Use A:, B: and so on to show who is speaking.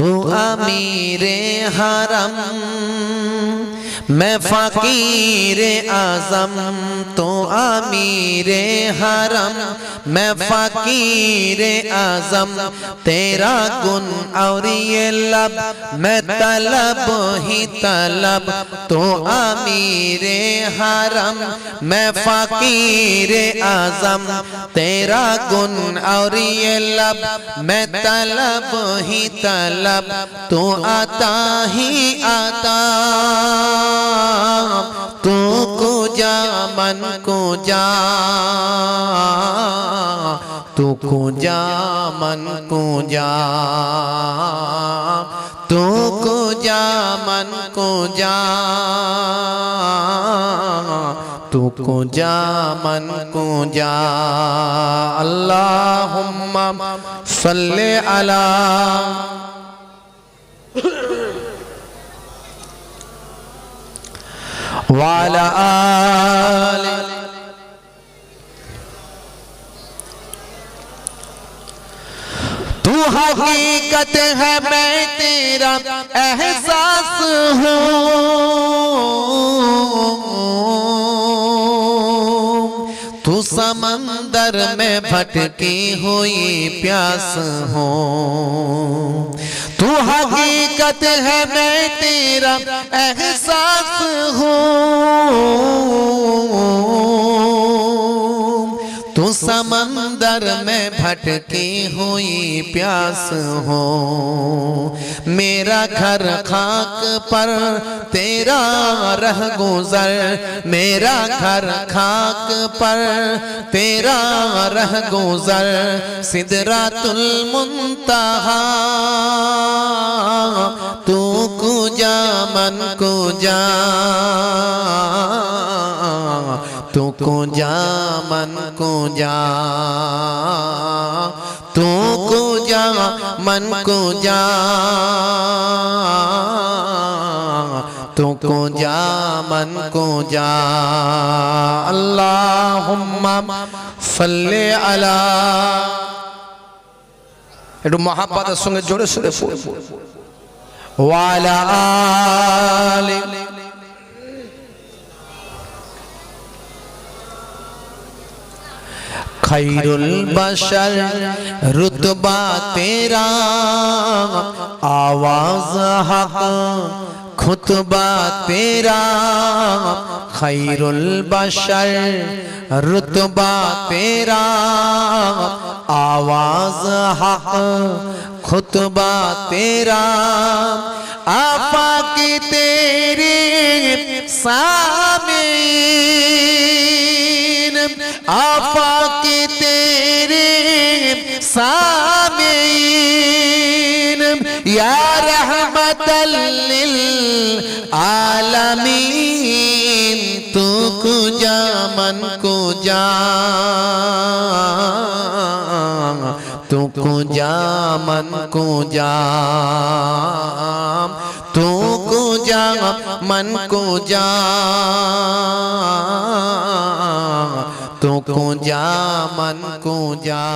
A: तू अमीरे हरम मैं फकीरे आजम। तू अमीरे हरम मैं फकीरे आजम। तेरा गुन और ये लब मैं तलब ही तलब। तू अमीरे हरम मैं फकीरे आजम। तेरा गुन और ये लब मैं तलब ही तलब। तू आता ही आता तू को जा मन को जा। तू को जा मन को जा। तू को जा मन को जा। तू को जा मन को जा। अल्लाहुम्मा सल्ले अला वाला आले। तू हकीकत है मैं तेरा एहसास हूँ। तू समंदर में भटकी हुई प्यास हो। तू हकीकत है मैं तेरा एहसास हूँ। तू समंदर में भटकी हुई प्यास हो। मेरा घर खाक पर तेरा रह गुजर। मेरा घर खाक पर तेरा रह गुजर। सिदरातुल मुंतहा तू को जा मन को जा। तू को जा मन को जा। तू को जा मन को जा। तू को जा मन को जा। अल्लाहुम्मा सल्ले अला। একটু মহাব্বতের সঙ্গে জোরে সোরে ওয়ালা আলি। खैरुल बशर रुतबा तेरा आवाज हक खुतबा तेरा। खैरुल बशर रुतबा तेरा आवाज हक खुतबा तेरा। आफाक तेरे सामीन आफाक तेरे सामीन या रहमतल लिल आलमीन। तू को जा मन को जा। तू को जा मन को जा। तू को जा मन को जा। तू को जा मन को जा।